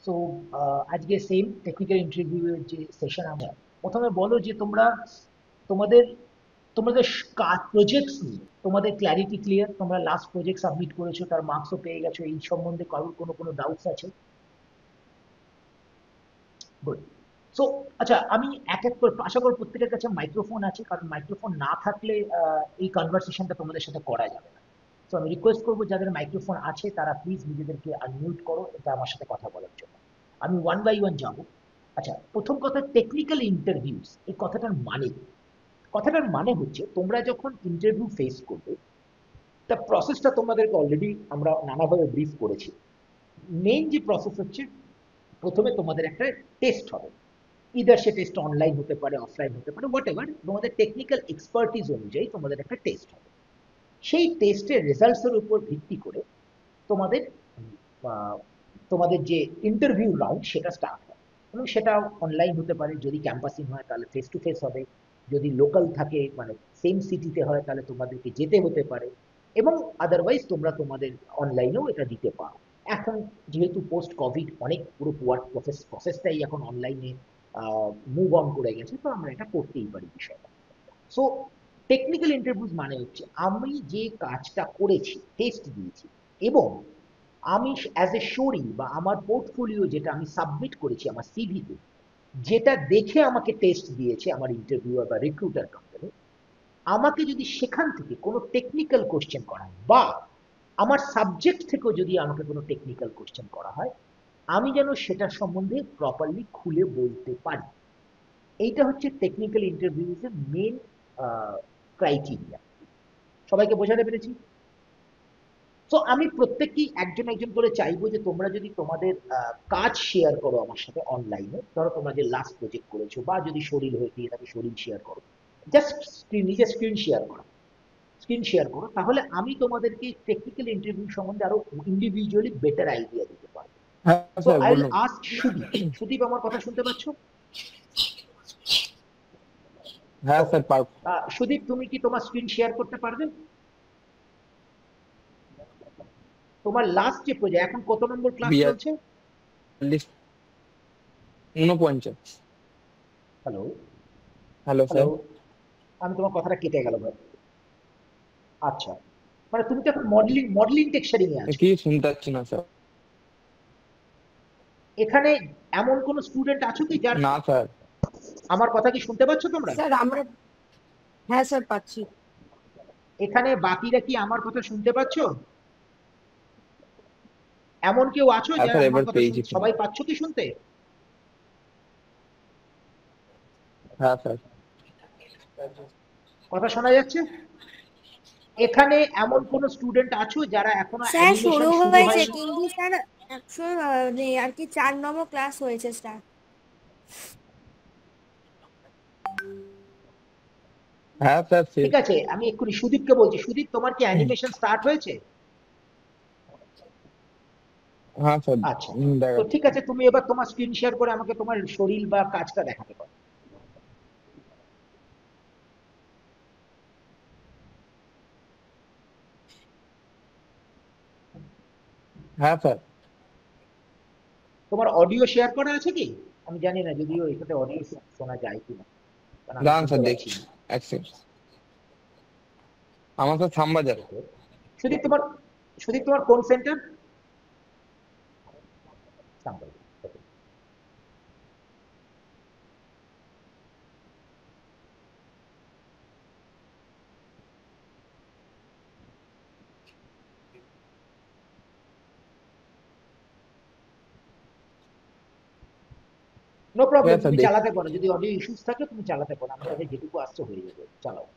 So আজকে same technical interview এর যে সেশন আমরা প্রথমে বলো যে তোমরা তোমাদের তোমাদের কাজ প্রজেক্টস নিয়ে তোমাদের ক্ল্যারিটি ক্লিয়ার, তোমরা লাস্ট প্রজেক্ট সাবমিট করেছো, তার মার্কসও পেয়ে গেছো, এই সম্বন্ধে কারোর কোনো কোনো ডাউটস আছে? গুড। সো আচ্ছা, আমি এক এক করে আশা করি প্রত্যেকের কাছে মাইক্রোফোন আছে, কারণ মাইক্রোফোন না থাকলে এই কনভারসেশনটা তোমাদের সাথে করা যাবে না। তো আমি রিকোয়েস্ট করবো যাদের মাইক্রোফোন আছে তারা প্লিজ নিজেদেরকে আনমিউট করো এটা আমার সাথে কথা বলার জন্য। আমি ওয়ান বাই ওয়ান যাবো। আচ্ছা, প্রথম কথা, টেকনিক্যাল ইন্টারভিউস এই কথাটার মানে কি? কথাটার মানে হচ্ছে তোমরা যখন ইন্টারভিউ ফেস করবে, তা প্রসেসটা তোমাদেরকে অলরেডি আমরা নানাভাবে ব্রিফ করেছি। মেইন যে প্রসেস হচ্ছে, প্রথমে তোমাদের একটা টেস্ট হবে। ইদার সে টেস্ট অনলাইন হতে পারে, অফলাইন হতে পারে, হোয়াট এভার, তোমাদের টেকনিক্যাল এক্সপার্টিজ অনুযায়ী তোমাদের একটা টেস্ট হবে। সেই টেস্টের রেজাল্টসের উপর ভিত্তি করে তোমাদের আহ, তোমাদের যে ইন্টারভিউ রাউন্ড সেটা স্টার্ট হয়। এবং সেটা অনলাইন হতে পারে, যদি ক্যাম্পাসিং হয় তাহলে ফেস টু ফেস হবে, যদি লোকাল থাকে মানে সেম সিটিতে হয় তাহলে তোমাদেরকে যেতে হতে পারে, এবং আদারওয়াইজ তোমরা তোমাদের অনলাইনেও এটা দিতে পারো। এখন যেহেতু পোস্ট কোভিড অনেক পুরো প্রসেসটাই এখন অনলাইনে মুভ অন করে গেছে, তো আমরা এটা করতেই পারি বিষয়টা। সো টেকনিক্যাল ইন্টারভিউজ মানে হচ্ছে আমি যে কাজটা করেছি, টেস্ট দিয়েছি, এবং আমি অ্যাজ এ শোরি বা আমার পোর্টফোলিও যেটা আমি সাবমিট করেছি আমার সিভিতে, যেটা দেখে আমাকে টেস্ট দিয়েছে আমার ইন্টারভিউয়ার বা রিক্রুটার কোম্পানি, আমাকে যদি সেখান থেকে কোনো টেকনিক্যাল কোশ্চেন করা হয় বা আমার সাবজেক্ট থেকেও যদি আমাকে কোনো টেকনিক্যাল কোশ্চেন করা হয়, আমি যেন সেটা সম্বন্ধে প্রপারলি খুলে বলতে পারি। এইটা হচ্ছে টেকনিক্যাল ইন্টারভিউজের মেন ক্রাইটেরিয়া। সবাইকে বোঝাতে পেরেছি? তো আমি প্রত্যেককেই একজন একজন করে চাইবো যে তোমরা যদি তোমাদের কাজ শেয়ার করো আমার সাথে অনলাইনে, ধরো তোমরা যে লাস্ট প্রজেক্ট করেছো বা যদি শরীর হয়ে গিয়ে থাকে শরীর শেয়ার করো, জাস্ট নিজের স্ক্রিন শেয়ার করো, স্ক্রিন শেয়ার করো, তাহলে আমি তোমাদেরকে টেকনিক্যাল ইন্টারভিউ সম্বন্ধে আরো ইন্ডিভিজুয়ালি বেটার আইডিয়া দিতে পারবো। হ্যাঁ সো স্যার আই উইল বলুন। আস্ক সুদীপ। সুদীপ, আমার কথা শুনতে পাচ্ছ? হ্যাঁ ওকে। স্যার পারবো। সুদীপ, তুমি কি তোমার স্ক্রিন শেয়ার করতে পারবে? তোমার লাস্ট যে প্রজেক্ট, এখন কত নম্বর ক্লাস চলছে? 42 49। হ্যালো? Hello hello? স্যার। আমি তোমার কথাটা কেটে গেল ভাই। আচ্ছা, মানে তুমি তো এখন মডেলিং মডেলিং টেক্সচারিং এ আছো। কি শুনতে পাচ্ছি না স্যার। এখানে এমন কোন স্টুডেন্ট আছো কি যার, না স্যার। আমার কথা কি শুনতে পাচ্ছ তোমরা? স্যার আমরা, হ্যাঁ স্যার পাচ্ছি। এখানে বাকিরা কি আমার কথা শুনতে পাচ্ছ? এমন কেউ আছো হ্যাঁ যারা স্যার আমার এবার কথা পেয়েছি শুনতে, শুনতে। সবাই পাচ্ছ কি শুনতে? হ্যাঁ স্যার। কথা শোনা যাচ্ছে? এখানে এমন কোন স্টুডেন্ট আছো যারা এখনো স্যার অ্যানিমেশন শুরু শুরু হয়েছে হয়নি? কিন্তু স্যার একশো আর কি 4 নম্বর ক্লাস হয়েছে স্যার। হ্যাঁ স্যার ঠিক আছে, আমি এক্ষুনি সুদীপকে বলছি। সুদীপ, তোমার কি অ্যানিমেশন স্টার্ট হয়েছে? হ্যাঁ স্যার আচ্ছা, তো দেখাচ্ছি। ঠিক আছে, তুমি এবার তোমার স্ক্রিন শেয়ার করে আমাকে তোমার শরীর বা কাজটা দেখাতে পারো। হ্যাঁ স্যার। তোমার অডিও শেয়ার করা আছে কি? আমি জানি না যদিও এটাতে অডিও শোনা যায় কিনা, কারণ আমি দাঁড়ান শুনতে স্যার পাচ্ছি দেখছি না। এক সেকেন্ড। আমার স্যার শ্যামবাজার। ওকে। সুদীপ তোমার, সুদীপ তোমার কোন সেন্টার? সাম্বাল। ওকে। নো ঠিক প্রবলেম, আছে স্যার তুমি দেখছি। চালাতে পারো, যদি অডিও ইস্যুস থাকে তুমি চালাতে পারো, আমার কাছে যেটুকু আসছে হয়ে যাবে, চালাও।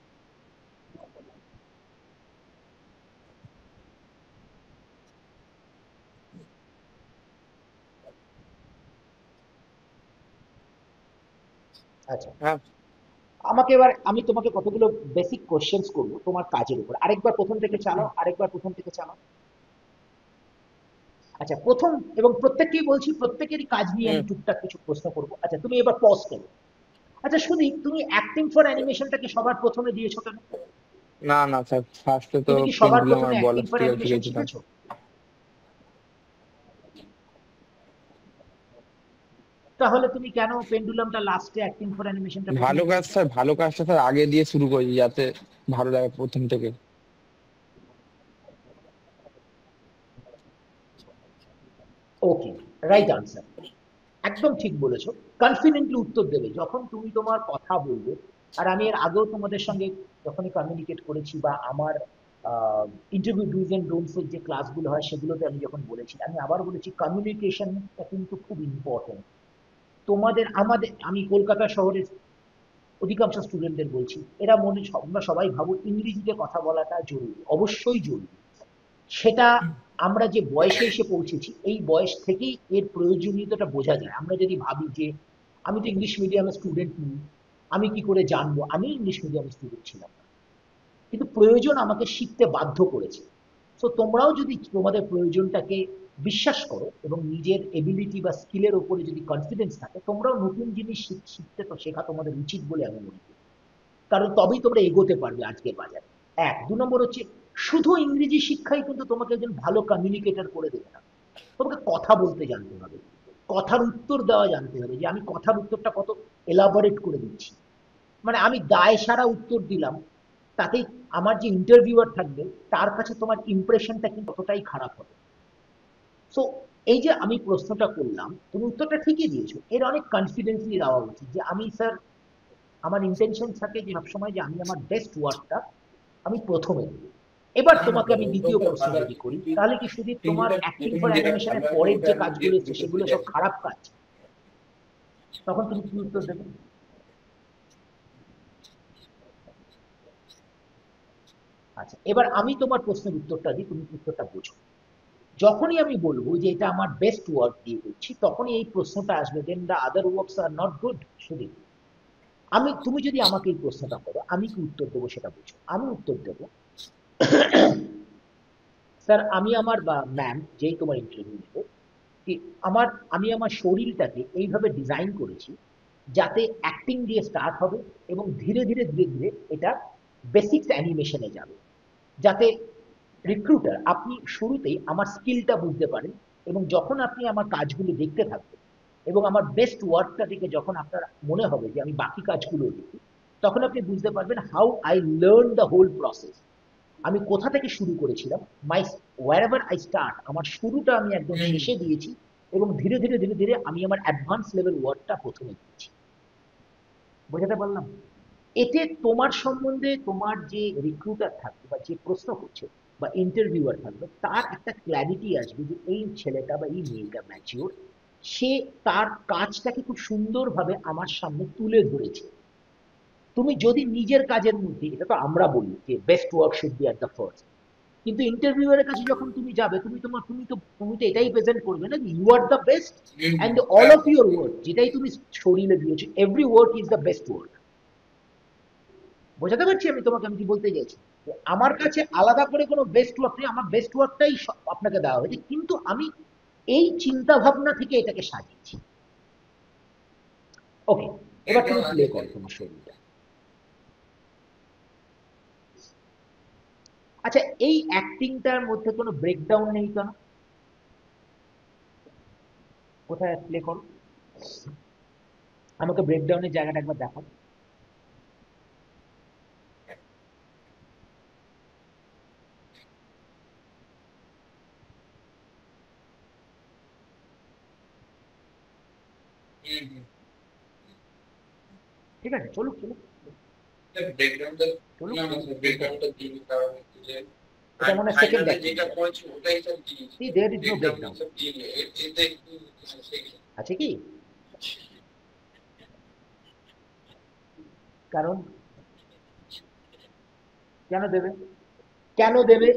আচ্ছা, হ্যাঁ আমাকে এবার, আমি তোমাকে কতগুলো বেসিক কোশ্চেন্স করবো তোমার কাজের উপর। আরেকবার প্রথম থেকে চালাও, আরেকবার প্রথম থেকে চালাও। আচ্ছা, প্রথম, এবং প্রত্যেককেই বলছি প্রত্যেকেরই কাজ নিয়ে আমি হুম। টুকটাক কিছু প্রশ্ন করবো। আচ্ছা, তুমি এবার পজ করো। আচ্ছা সুদীপ, তুমি অ্যাক্টিং ফর অ্যানিমেশনটাকে সবার প্রথমে দিয়েছো কেন? না না স্যার ফার্স্টে তো তুমি কি সবার পেন্ডুলাম আর প্রথমে বল অ্যাক্টিং ফর স্টিকার অ্যানিমেশন শিখেছিলাম। শিখেছো? তাহলে তুমি কেন পেন্ডুলামটা লাস্টে অ্যাক্টিং ফর অ্যানিমেশনটা ভালো কাজ স্যার, ভালো কাজটা স্যার আগে দিয়ে শুরু করি যাতে ভালো লাগে প্রথম থেকে। ওকে, রাইট আনসার, একদম ঠিক বলেছো। কনফিডেন্টলি উত্তর দেবে যখন তুমি তোমার কথা বলবে। আর আমি এর আগেও তোমাদের সঙ্গে যখনই কমিউনিকেট করেছি বা আমার ইন্টারভিউ ডুজ এন্ড ডোন্টস এর যে ক্লাসগুলো হয় সেগুলোতে আমি যখন বলেছি, আমি আবার বলেছি কমিউনিকেশনটা কিন্তু খুব ইম্পর্টেন্ট। তোমাদের আমাদের আমি কলকাতা শহরের অধিকাংশ স্টুডেন্টদের বলছি, এরা আমরা সবাই ভাবো ইংরেজিতে কথা বলাটা জরুরি, অবশ্যই জরুরি। সেটা আমরা যে বয়সে এসে পৌঁছেছি এই বয়স থেকেই এর প্রয়োজনীয়তাটা বোঝা যায়। আমরা যদি ভাবি যে আমি তো ইংলিশ মিডিয়ামের স্টুডেন্ট নই, আমি কি করে জানবো, আমি ইংলিশ মিডিয়ামের স্টুডেন্ট ছিলাম না, কিন্তু প্রয়োজন আমাকে শিখতে বাধ্য করেছে। সো তোমরাও যদি তোমাদের প্রয়োজনটাকে বিশ্বাস করো এবং নিজের এবিলিটি বা স্কিলের উপরে যদি কনফিডেন্স থাকে, তোমরাও নতুন জিনিস শিখতে তো শেখা তোমাদের উচিত বলে আমি মনে করি। কারণ তবেই তোমরা এগোতে পারবে আজকের বাজারে। এক, দু নম্বর হচ্ছে শুধু ইংরেজি শিক্ষাই কিন্তু তোমাকে একজন ভালো কমিউনিকেটর করে দেবে না। তোমাকে কথা বলতে জানতে হবে, কথার উত্তর দেওয়া জানতে হবে, যে আমি কথার উত্তরটা কত এলাবোরেট করে দিচ্ছি। মানে আমি দায় সারা উত্তর দিলাম, তাতেই আমার যে ইন্টারভিউয়ার থাকবে তার কাছে তোমার ইমপ্রেশনটা কিন্তু ততটাই খারাপ হবে। সো এই যে আমি প্রশ্নটা করলাম, তুমি উত্তরটা ঠিকই দিয়েছো, এর অনেক কনফিডেন্সলি দেওয়া উচিত যে আমি স্যার, আমার ইন্টেনশন থাকে যে সবসময় যে আমি আমার বেস্ট ওয়ার্কটা আমি প্রথমে দেবো। এবার তোমাকে আমি দ্বিতীয় প্রশ্ন যদি করি, তাহলে কি শুধু তোমার অ্যাক্টিং ফর অ্যানিমেশনের পরের যে কাজগুলো এসছে সেগুলো সব খারাপ কাজ? তখন তুমি কি উত্তর দেবে? আচ্ছা, এবার আমি তোমার প্রশ্নের উত্তরটা দিই, তুমি উত্তরটা বোঝো। যখনই আমি বলবো যে এটা আমার বেস্ট ওয়ার্ক দিয়ে করছি, তখনই এই প্রশ্নটা আসবে, then the other works are not good. শুধু তুমি যদি আমাকে এই প্রশ্নটা করো, আমি কি উত্তর দেবো সেটা বুঝো। আমি উত্তর দেবো, স্যার আমি আমার বা ম্যাম যেই তোমার ইন্টারভিউ নেবে, কি আমি আমার শরীরটাকে এইভাবে ডিজাইন করেছি যাতে অ্যাক্টিং দিয়ে স্টার্ট হবে এবং ধীরে ধীরে ধীরে ধীরে এটা বেসিক্স অ্যানিমেশনে যাবে, যাতে রিক্রুটার আপনি শুরুতেই আমার স্কিলটা বুঝতে পারেন এবং যখন আপনি আমার কাজগুলো দেখতে থাকবেন এবং আমার বেস্ট ওয়ার্কটা দেখে যখন আপনার মনে হবে যে আমি বাকি কাজগুলো দেখি, তখন আপনি বুঝতে পারবেন how I learn the whole process. আমি কোথা থেকে শুরু করেছিলাম, wherever I start, আমার শুরুটা আমি একদম শেষে দিয়েছি এবং ধীরে ধীরে ধীরে ধীরে আমি আমার অ্যাডভান্স লেভেল ওয়ার্কটা প্রথমে দিয়েছি। বোঝাতে পারলাম? এতে তোমার সম্বন্ধে তোমার যে রিক্রুটার থাকবে বা যে প্রশ্ন করছে বা ইন্টারভিউয়ার থাকবে, তার একটা ক্ল্যারিটি আসবে যে এই ছেলেটা বা এই মেয়েটা ম্যাচিওর, সে তার কাজটাকে খুব সুন্দরভাবে আমার সামনে তুলে ধরেছে। তুমি যদি নিজের কাজের মধ্যে, এটা তো আমরা বলি যে best work should be at the first, কিন্তু ইন্টারভিউয়ারের কাছে যখন তুমি যাবে, তুমি তো এটাই প্রেজেন্ট করবে না, you are the best and all of your work, যেটাই তুমি শরীরে দিয়েছো, every work is the best work. বোঝাতে পারছি আমি কি বলতে চাইছি? আমার কাছে আলাদা করে কোনো বেস্ট ওয়ার্ক নেই, আমার বেস্ট ওয়ার্কটাই আপনাকে দেওয়া হয়েছে, কিন্তু আমি এই চিন্তা ভাবনা থেকে এটাকে সাজিয়েছি। ওকে, এবার তুমি প্লে করো তোমার শরীরটা। আচ্ছা, এই অ্যাক্টিংটার মধ্যে কোনো ব্রেকডাউন নেই কেন? কোথায় প্লে করো, আমাকে ব্রেকডাউনের জায়গাটা একবার দেখাও। ঠিক আছে, চলুক চলুক চলুক, এটা মনে হয় second acting. See, there is no breakdown. আছে কি? কারণ কেন দেবে? কেন দেবে?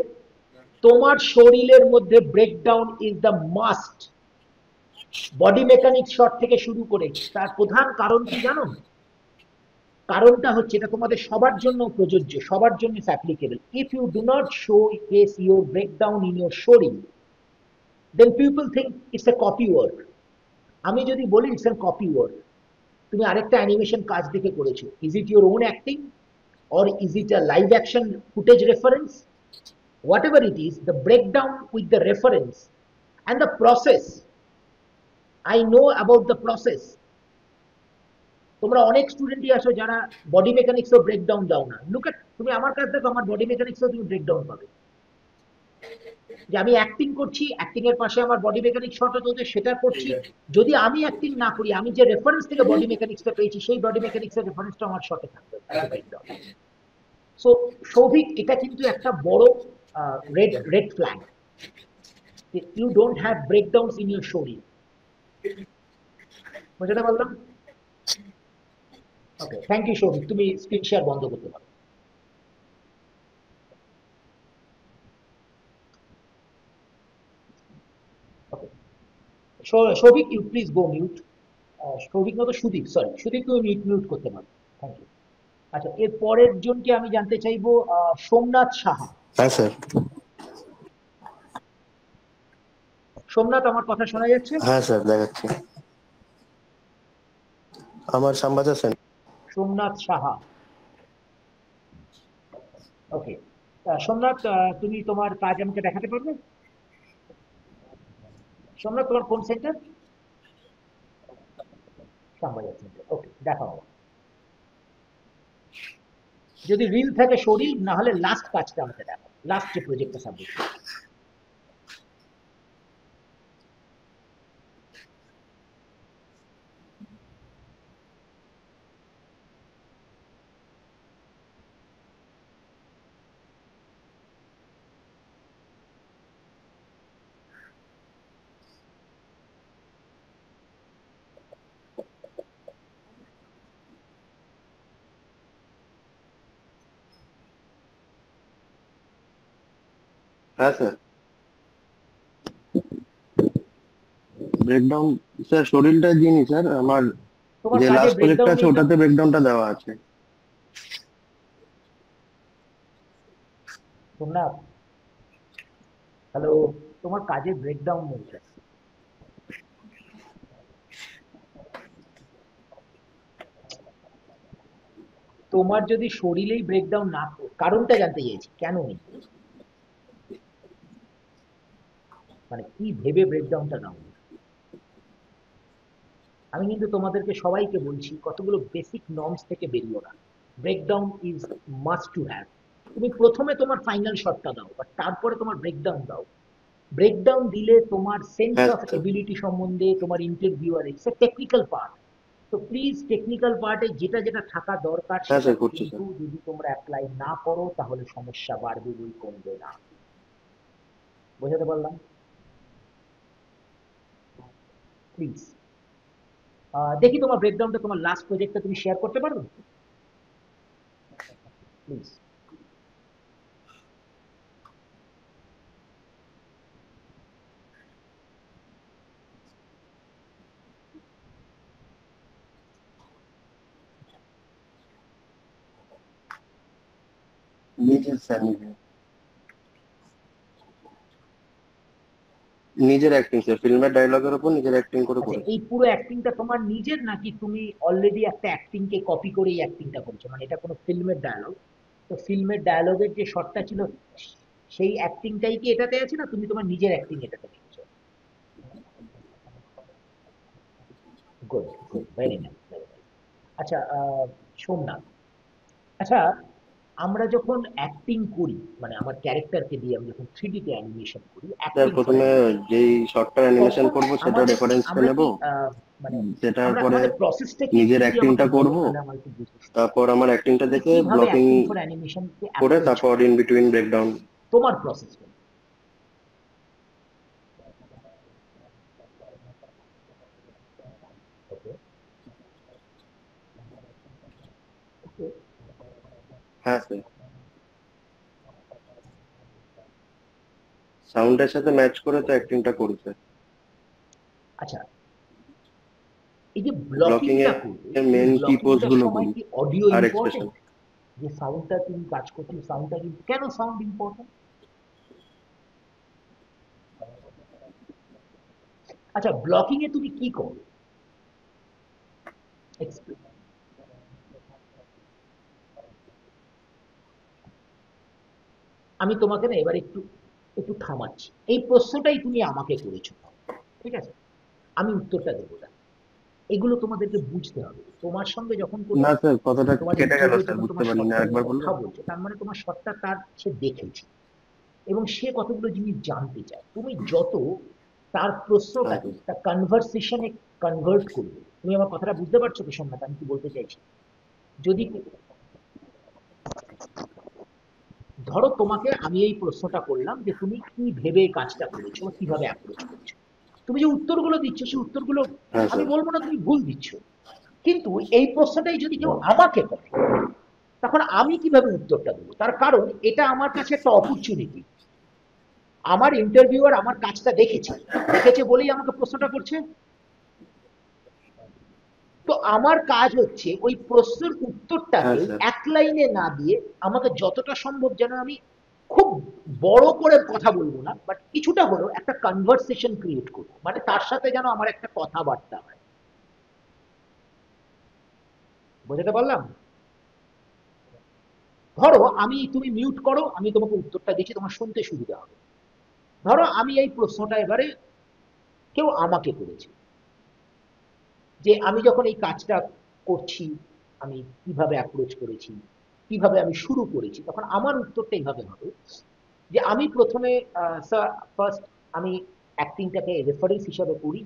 তোমার শরীরের মধ্যে breakdown is the must. Body mechanics shot থেকে শুরু করে তার প্রধান কারণ কি জানো? কারণটা হচ্ছে, এটা তোমাদের সবার জন্য প্রযোজ্য, সবার জন্য applicable. If you do not showcase your breakdown in your showreel, then people think it's a copy work. আমি যদি বলি ইটস এ কপি ওয়ার্ক, তুমি আরেকটা অ্যানিমেশন কাজ দেখে করেছো, is it your own acting or is it a live action footage reference? Whatever it is, the breakdown with the reference and the process I know about the process. তোমরা অনেক স্টুডেন্টই আসো যারা body মেকানিক্সও breakdown দাও না। Look at, তুমি আমার কাছে দেখো, আমার বডি মেকানিক্সও তুমি ব্রেকডাউন পাবে। যে আমি অ্যাক্টিং করছি, অ্যাক্টিং এর পাশে আমার বডি মেকানিক্স শর্ট হতে সেটা করছি। যদি আমি অ্যাক্টিং না করি, আমি যে রেফারেন্স থেকে বডি মেকানিক্সটা পেয়েছি সেই বডি মেকানিক্সের রেফারেন্সটা আমার শর্টে থাকবে ব্রেকডাউন। সো সৌভিক, এটা কিন্তু একটা বড় red red flag. You don't have breakdowns in your showreel. বুঝতে পারলাম? ওকে, থ্যাংক ইউ সৌভিক, তুমি স্ক্রিন শেয়ার বন্ধ করতে পারো। Okay, Souvik, you please go mute. Souvik না তো সুদীপ, সরি সুদীপ, তুমি মিউট করতে পারো। Thank you. আচ্ছা, এর পরের জনকে আমি জানতে চাইবো সোমনাথ সাহা। হ্যাঁ স্যার। সোমনাথ, আমার কথা শোনা যাচ্ছে? হ্যাঁ স্যার, দেখাচ্ছি। আমার শ্যামবাজার স্যার। সোমনাথ সাহা। ওকে, সোমনাথ, তুমি তোমার কাজ আমাকে দেখাতে পারবে? সোমনাথ, তোমার কোন সেন্টার? শ্যামবাজার সেন্টার। ওকে, দেখাও। যদি রিল থাকে শরীর, না হলে লাস্ট কাজটা আমাকে দেখো, লাস্ট যে প্রজেক্টটা সাবমিট। হ্যাঁ স্যার। ব্রেকডাউন স্যার, শরীরটা দিইনি স্যার, আমার তোমার যে কাজে লাস্ট প্রজেক্টটা ব্রেকডাউন আছে নেই তো? ওটাতে ব্রেকডাউনটা দেওয়া আছে। সোমনাথ, হ্যালো, তোমার কাজে ব্রেকডাউন নেই। তোমার যদি শরীরেই ব্রেকডাউন না, কারণটা জানতে চাইছি, কেন নেই? মানে কি ভেবে ব্রেকডাউনটা নাও? আমি কিন্তু তোমাদেরকে সবাইকে বলছি, কতগুলো বেসিক নর্মস থেকে বেরিও না। Breakdown is must to have. তুমি প্রথমে তোমার ফাইনাল শটটা দাও, বাট তারপরে তোমার ব্রেকডাউন দাও। ব্রেকডাউন দিলে তোমার সেন্স হ্যাঁ অফ স্যার। এবিলিটি সম্বন্ধে, তোমার interviewer, it's a technical part. তো প্লিজ, টেকনিক্যাল পার্টে যেটা যেটা থাকা দরকার হ্যাঁ সেটা স্যার, করছি কিন্তু স্যার। যদি তোমরা অ্যাপ্লাই না করো তাহলে সমস্যা বাড়বে, বই কমবে না। বোঝাতে পারলাম? প্লিজ দেখি তোমার ব্রেকডাউনটা, তোমার লাস্ট প্রজেক্টটা তুমি শেয়ার করতে পারবে প্লিজ? নিজের স্যার, নিজের অ্যাক্টিং স্যার, ফিল্মের ডায়লগের উপর নিজের অ্যাক্টিং করে আচ্ছা, করেছি। এই পুরো অ্যাক্টিংটা তোমার নিজের, নাকি তুমি অলরেডি একটা অ্যাক্টিং কে কপি করে এই অ্যাক্টিংটা করেছো? মানে এটা কোনো ফিল্মের ডায়লগ, তো ফিল্মের ডায়লগের যে শটটা ছিল সেই অ্যাক্টিংটাই কি এটাতে আছে, না তুমি তোমার নিজের অ্যাক্টিং এটাতে নিয়েছো? Good good, very nice, very nice. আচ্ছা, সোমনাথ, আচ্ছা, আমরা যখন অ্যাক্টিং করি, মানে আমার ক্যারেক্টারকে দিয়ে আমি যখন 3D তে অ্যানিমেশন করি, স্যার, অ্যাক্টিং ফর প্রথমে অ্যানিমেশন, যেই শর্টটা অ্যানিমেশন তখন করবো সেটা আমাদের রেফারেন্সটা আমরা নেব, কি মানে সেটার আমরা পরে আমাদের প্রসেসটা কি একটু নিজের যদি আমাকে অ্যাক্টিংটা বলো, করব, তাহলে আমার একটু বুঝতে সুবিধা হবে। তারপর আমার অ্যাক্টিংটা তুমি দেখে কিভাবে ব্লকিং অ্যাক্টিং ফর অ্যানিমেশনকে করে অ্যাপ্রোচ তারপর করো, ইন বিটুইন ব্রেকডাউন। তোমার প্রসেসটা? ওকে, ওকে। হ্যাঁ স্যার, সাউন্ডের সাথে ম্যাচ করে তো অ্যাক্টিংটা করি স্যার। আচ্ছা, এই যে ব্লকিং ব্লকিংটা এর করবে, এই মেন কি পোজ ব্লকিংটার গুলো সময় বলি কি অডিও আর এক্সপ্রেশন। ইম্পর্টেন্ট? যে সাউন্ডটা তুমি কাজ করছো, সাউন্ডটা কিন্তু, কেন সাউন্ড ইম্পর্টেন্ট? আচ্ছা, ব্লকিং এ তুমি কি করো? Explain. আমি তোমাকে না এবার একটু একটু থামাচ্ছি। এই প্রশ্নটাই তুমি আমাকে করেছো, ঠিক আছে? আমি উত্তরটা দেবো না। এগুলো তোমাদেরকে বুঝতে হবে। তোমার সঙ্গে যখন কোনো না স্যার, কথাটা তোমার কেটে গেল ইন্টারভিউ স্যার, যখন বুঝতে তোমার পারিনি, শর্টটা নিয়ে আরেকবার কথা বলবেন? বলছে, তার মানে তোমার শর্টটা তার সে দেখেছে এবং সে কতগুলো জিনিস জানতে চায়। তুমি যত তার হ্যাঁ প্রশ্নটাকে স্যার। তার কনভারসেশনে কনভার্ট করবে। তুমি আমার কথাটা বুঝতে পারছো কি সোমনাথ, আমি কি বলতে চাইছি? যদি ধরো তোমাকে আমি এই প্রশ্নটা করলাম যে তুমি কি ভেবে এই কাজটা করেছো, কিভাবে অ্যাপ্রোচ করেছো, তুমি যে উত্তরগুলো দিচ্ছ সেই উত্তরগুলো হ্যাঁ আমি স্যার। বলবো না তুমি ভুল দিচ্ছ, কিন্তু এই প্রশ্নটাই যদি কেউ আমাকে করে তখন আমি কিভাবে উত্তরটা দেবো? তার কারণ এটা আমার কাছে একটা অপরচুনিটি। আমার ইন্টারভিউয়ার আমার কাজটা দেখেছে, দেখেছে বলেই আমাকে প্রশ্নটা করছে। তো আমার কাজ হচ্ছে ওই প্রশ্নের হ্যাঁ উত্তরটাকে স্যার। এক লাইনে না দিয়ে আমাকে যতটা সম্ভব যেন আমি খুব বড় করে কথা বলবো না, বাট কিছুটা হলেও একটা কনভারসেশন ক্রিয়েট করবো, মানে তার সাথে যেন আমার একটা কথাবার্তা হয়। বুঝতে পারলাম? ধরো আমি, তুমি মিউট করো, আমি তোমাকে উত্তরটা দিচ্ছি, তোমার শুনতে সুবিধা হবে। ধরো আমি এই প্রশ্নটা এবারে কেউ আমাকে করেছে যে আমি যখন এই কাজটা করছি আমি কিভাবে অ্যাপ্রোচ করেছি, কিভাবে আমি শুরু করেছি, তখন আমার উত্তরটা এইভাবে হবে যে আমি প্রথমে ফার্স্ট আমি অ্যাক্টিংটাকে রেফারেন্স হিসাবে করি।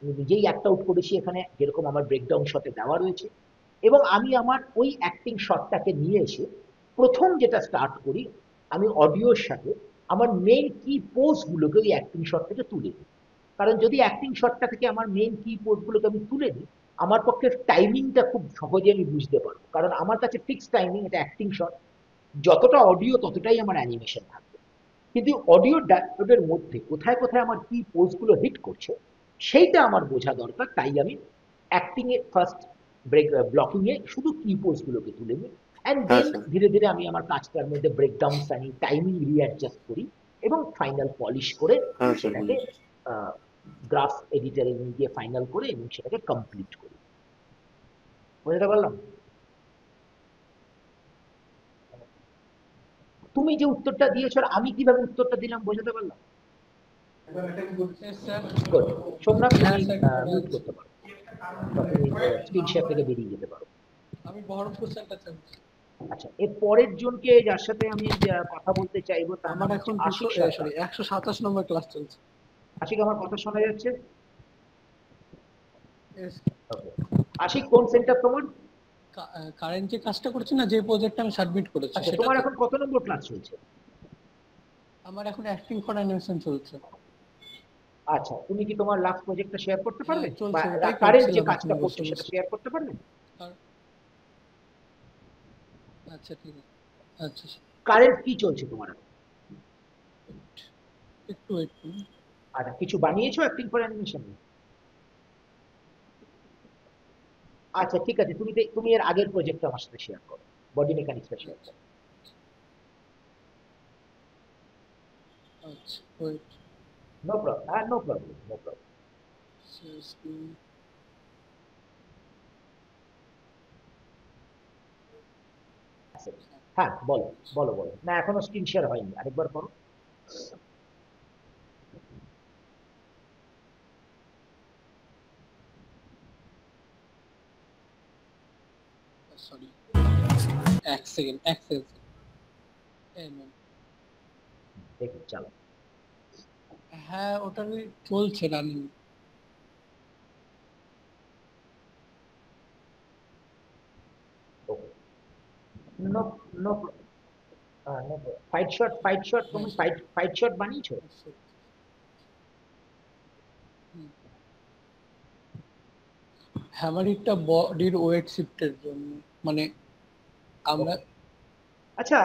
আমি নিজেই অ্যাক্ট আউট করেছি এখানে, যেরকম আমার ব্রেকডাউন শটে দেওয়া রয়েছে, এবং আমি আমার ওই অ্যাক্টিং শটটাকে নিয়ে এসে প্রথম যেটা স্টার্ট করি, আমি অডিওর সাথে আমার মেইন কি পোজগুলোকে ওই অ্যাক্টিং শট থেকে তুলে দিই। কারণ যদি অ্যাক্টিং শটটা থেকে আমার মেইন কি পোজগুলোকে আমি তুলে দিই, আমার পক্ষে টাইমিংটা খুব সহজে আমি বুঝতে পারবো, কারণ আমার কাছে ফিক্স টাইমিং, এটা অ্যাক্টিং শট, যতটা অডিও ততটাই আমার অ্যানিমেশন থাকবে। কিন্তু অডিও ডায়োডের মধ্যে কোথায় কোথায় আমার কি পোজগুলো হিট করছে সেইটা আমার বোঝা দরকার, তাই আমি অ্যাক্টিং এ ফার্স্ট ব্লকিং এ শুধু কি পোজগুলোকে তুলে নিই, অ্যান্ড হ্যাঁ দেন স্যার। ধীরে ধীরে আমি আমার কাজটার মধ্যে ব্রেকডাউন আনি, টাইমিং রিঅ্যাডজাস্ট করি এবং ফাইনাল পলিশ করে হ্যাঁ স্যার, সেটাকে বুঝেছি। গ্রাফ এডিটারে গিয়ে ফাইনাল করে এবং সেটাকে কমপ্লিট করি। বুঝতে পারলাম? তুমি যে উত্তরটা দিয়েছো আর আমি কিভাবে উত্তরটা দিলাম বোঝাতে পারলাম? স্যার। গুড। সোমনাথ তুমি হ্যাঁ স্যার, মিউট করতে পারো বা তুমি স্ক্রিন শেয়ার থেকে বেরিয়ে যেতে পারো। আমি বহরমপুর সেন্টার চাচ্ছি। আচ্ছা, এর পরের জনকে যার সাথে আমি কথা বলতে চাইবো তার নাম আমার হচ্ছে এখন আশিক সরকার। 127 নম্বর ক্লাস চলছে। আশিক, আমার কথা শোনা যাচ্ছে? Yes. ওকে। আশিক, কোন সেন্টার তোমার? কারেন্ট যে কাজটা করছি না, যে প্রজেক্টটা আমি সাবমিট করেছি আচ্ছা, সেটা। তোমার এখন কত নম্বর ক্লাস চলছে? আমার এখন অ্যাক্টিং ফর অ্যানিমেশন চলছে। আচ্ছা, তুমি কি তোমার লাস্ট প্রজেক্টটা শেয়ার করতে হ্যাঁ পারবে, বা চলছে, ওটাই কারেন্ট যে করছিলাম এখন কাজটা বসে করছো সেটা বসে। শেয়ার করতে পারবে? আচ্ছা ঠিক আছে। আচ্ছা কারেন্ট কি চলছে তোমার এখন? একটু ওয়েট করুন। আচ্ছা, কিছু বানিয়েছো অ্যাক্টিং ফর অ্যানিমেশন? আচ্ছা ঠিক আছে, তুমি এর আগের প্রজেক্টটা আমার সাথে শেয়ার করো, বডি মেকানিক্সটা শেয়ার করো। আচ্ছা wait. No problem, no problem, no problem. হ্যাঁ বলো, বলো বলো। না, এখনো স্ক্রিন শেয়ার হয়নি, আরেকবার করো। সরি, এক সেকেন্ড। দেখি, চালো। হ্যাঁ ওটা চলছে running. Okay. No, no, no. Fight shot তুমি ফাইট শট বানিয়েছো? হ্যামারিটটা বডির ওয়েট শিফটের জন্য, মানে আমরা আচ্ছা,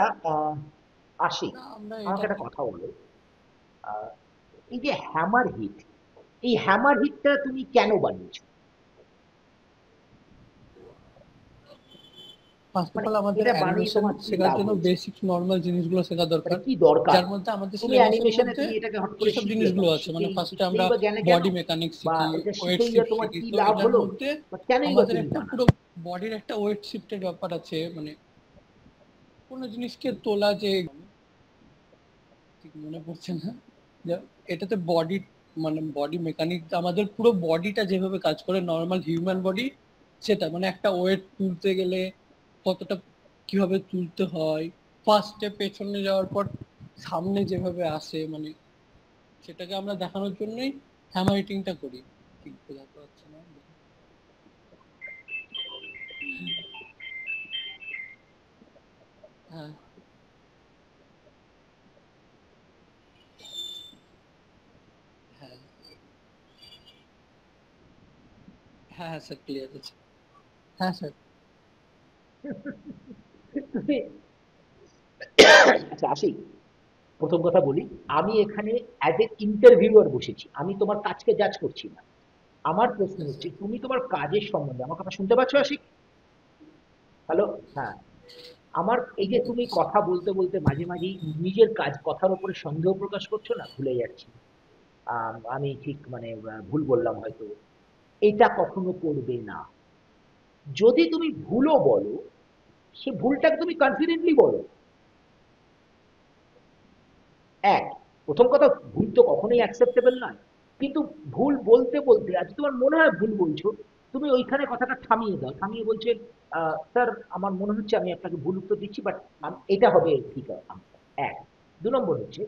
আশিক, আমরা আমাকে এটা একটা কথা বলো। এই যে হ্যামার হিট, এই হ্যামার হিটটা তুমি কেন বানিয়েছো? ফার্স্ট অফ মানে অল আমাদের এটা বানিয়ে অ্যানিমেশন তোমার কি শেখার লাভ জন্য হয়েছে? বেসিক নর্মাল জিনিসগুলো শেখা মানে দরকার, কি দরকার? যার মধ্যে আমাদের তুমি সিলেবাসের অ্যানিমেশনে মধ্যে তুমি এটাকে হঠাৎ করে যেসব শিখলে জিনিসগুলো কেন? আছে, মানে ফার্স্টে শিখেই আমরা বা জ্ঞানে কেন? বডি মেকানিক্স বা শিখি, এটা ওয়েট শিখেই বা শিফট তোমার শিখি, কি তো লাভ এটার হলো, মধ্যে বা কেনই বা আমাদের তুমি একটা বানালে? পুরো বডির একটা ওয়েট শিফটের ব্যাপার আছে, মানে কোনো জিনিসকে তোলা, যে ঠিক মনে পড়ছে না, যে এটাতে বডি মানে বডি মেকানিক, আমাদের পুরো বডিটা যেভাবে কাজ করে নর্মাল হিউম্যান বডি, সেটা মানে একটা ওয়েট তুলতে গেলে কতটা কিভাবে তুলতে হয়, ফার্স্টে পেছনে যাওয়ার পর সামনে যেভাবে আসে, মানে সেটাকে আমরা দেখানোর জন্যই হ্যামার হিটিংটা করি। ঠিক বোঝাতে পারছি না। হ্যাঁ হ্যাঁ হ্যাঁ স্যার, ক্লিয়ার আছে। হ্যাঁ স্যার। আচ্ছা আশিক, প্রথম কথা বলি, আমি এখানে অ্যাজ এ ইন্টারভিউয়ার বসেছি, আমি তোমার কাজকে জাজ করছি না। আমার প্রশ্ন হচ্ছে, তুমি তোমার কাজের সম্বন্ধে, আমার কথা শুনতে পাচ্ছ আশিক? হ্যালো, হ্যাঁ। আমার এই যে তুমি কথা বলতে বলতে মাঝে মাঝেই নিজের কাজ কথার উপরে সন্দেহ প্রকাশ করছো না, ভুলে যাচ্ছি, আমি ঠিক মানে ভুল বললাম হয়তো, এটা কখনো করবে না। যদি তুমি ভুলও বলো, সে ভুলটাকে তুমি কনফিডেন্টলি বলো। এক, প্রথম কথা, ভুল তো কখনোই অ্যাকসেপ্টেবল নয়, কিন্তু ভুল বলতে বলতে আজ তোমার মনে হয় ভুল বলছো, তুমি ওইখানে কথাটা থামিয়ে দাও, থামিয়ে বলছেন স্যার আমার মনে হচ্ছে আমি আপনাকে ভুল উত্তর দিচ্ছি, বাট এটা হবে ঠিক আনসার। এক। দু নম্বর হচ্ছে,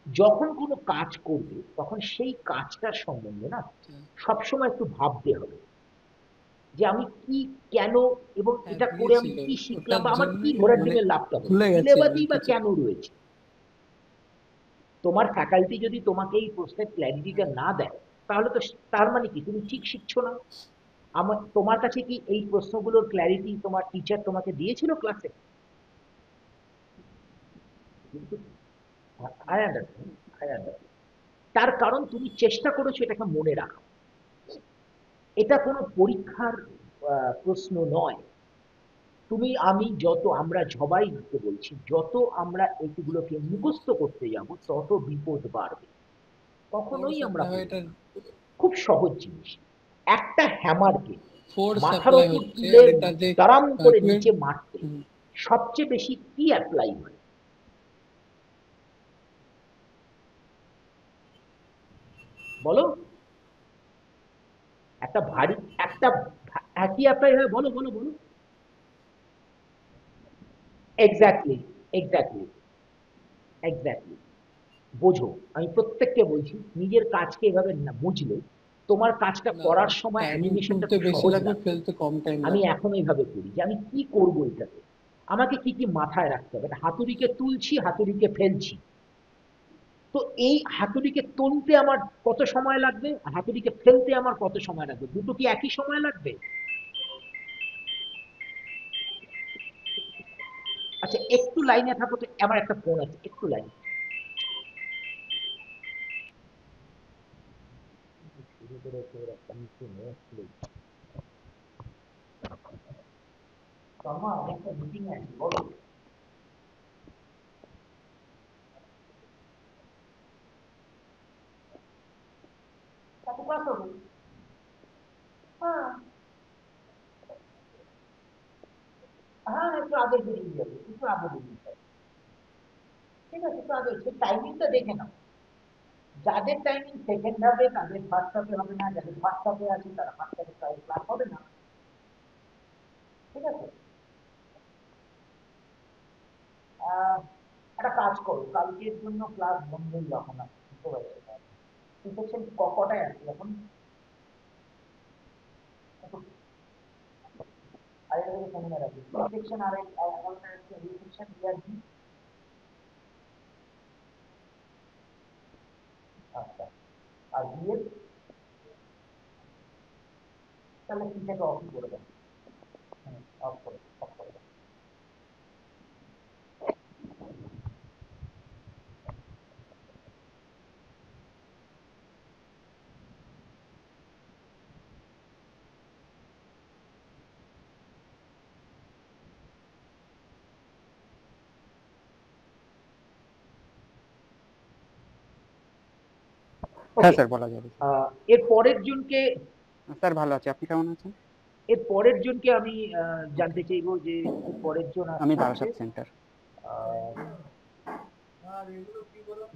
যখন কোনো কাজ করবে তখন সেই কাজটার সম্বন্ধে না সবসময় একটু ভাবতে হবে যে আমি কি, কেন, এবং হ্যাঁ এটা করে আমি দিয়েছিল, কি শিখলাম, ওটার বা আমার জন্য কি ঘোরার মানে ডিমের লাভটা হবে, ভুলে গেছি আমি সিলেবাসই বা কিছু। কেন রয়েছে। তোমার ফ্যাকাল্টি যদি তোমাকে এই প্রশ্নের ক্ল্যারিটিটা না দেয়, তাহলে তো তার মানে কি তুমি ঠিক শিখছো না। আমার তোমার কাছে কি এই প্রশ্নগুলোর ক্ল্যারিটি তোমার টিচার তোমাকে দিয়েছিল ক্লাসে? I understand, I understand. তার কারণ তুমি চেষ্টা করেছো এটাকে মনে রাখা। এটা কোনো পরীক্ষার প্রশ্ন নয়। তুমি, আমি, যত আমরা সবাই বলছি, যত আমরা এইগুলোকে মুখস্থ করতে যাব তত বিপদ বাড়বে, ফোর্স কখনোই আমরা অ্যাপ্লাই হয়, করব এটা না। খুব সহজ জিনিস, একটা হ্যামারকে ফোর্স মাথার অ্যাপ্লাই ওপর হচ্ছে, তুলে আর এটা যে দারাম করে টুয়েলভ। নিচে মারতে সবচেয়ে বেশি কি অ্যাপ্লাই হয় বলো? একটা ভারী, একটা কি অ্যাপ্লাই হয় বলো বলো বলো? Exactly, exactly, exactly. বোঝো, আমি প্রত্যেককে বলছি, নিজের কাজকে এভাবে না বুঝলে তোমার কাজটা না, করার সময় টাইমিং অ্যানিমেশনটা তুলতে খুব বেশি সহজ লাগবে, লাগবে। ফেলতে কম টাইম আমি লাগবে। এখন এইভাবে করি যে আমি কি করব এটাতে, আমাকে কি কি মাথায় রাখতে হবে। হাতুড়িকে তুলছি, হাতুড়িকে ফেলছি, তো এই হাতুড়িকে তুলতে আমার কত সময় লাগবে, হাতুড়িকে ফেলতে আমার কত সময় লাগবে, দুটো কি একই সময় লাগবে? আচ্ছা একটু লাইনে থাকো তো, আমার একটা ফোন আছে, একটু লাইনে। শুরু করেছে ওরা কমিশন নেই, আমার একটা মিটিং আছে, বলো। কত ক্লাস হবে? হ্যাঁ, হ্যাঁ, একটু আগে বেরিয়ে যাবে, একটু আগে বেরিয়ে যাবে। ঠিক আছে, একটু আগে, সেই টাইমিংটা দেখে নাও। যাদের টাইমিং সেকেন্ড হবে তাদের ফার্স্ট হাফে হবে না, যাদের ফার্স্ট হাফে আছে তারা ফার্স্ট হাফে ক্লাস হবে না। ঠিক আছে। আহ, একটা কাজ করো, কালকের জন্য ক্লাস বন্ধই রাখো না, বুঝতে পারছি না সেকশন কটায় আছে এখন? আরেকটা সেমিনার আছে সেকশন, আর 11টায় আছে সেকশন ইয়ারকি। আচ্ছা, আর বিএড তাহলে সিটাকে অফ করে দেন। অফ করে, অফ করে দেন। হ্যাঁ ওকে। স্যার, বলা যাবে। এর পরের জনকে, স্যার ভালো আছি, আপনি কেমন আছেন? এর পরের জনকে আমি ওকে, জানতে চাইবো যে এর পরের জন আমি আসছে হচ্ছে বারাসাত সেন্টার। আহ,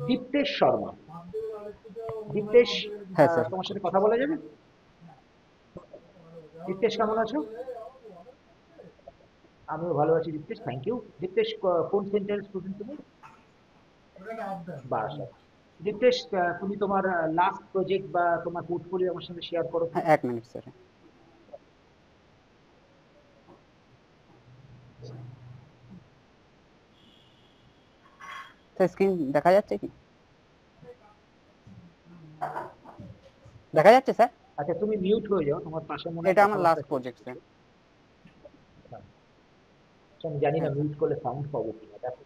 দীপ্তেশ শর্মা। দীপ্তেশ, হ্যাঁ স্যার। তোমার সাথে কথা বলা যাবে? দীপ্তেশ কেমন আছো? আমিও ভালো আছি দীপ্তেশ, থ্যাংক ইউ। দীপ্তেশ কোন সেন্টারের স্টুডেন্ট তুমি? বারাসাত। দীপ্তেশ, তুমি তোমার লাস্ট প্রজেক্ট বা তোমার পোর্টফোলিও আমার সঙ্গে শেয়ার করো। হ্যাঁ, 1 মিনিট স্যার। স্যার স্ক্রিন দেখা যাচ্ছে কি? দেখা যাচ্ছে স্যার? আচ্ছা, তুমি মিউট হয়ে যাও, তোমার পাশে মনে হয় এটা আমার কথাবার্তা লাস্ট চলছে। Project sir. আচ্ছা, আমি জানি না হ্যাঁ, মিউট করলে সাউন্ড পাবো কিনা, দেখো।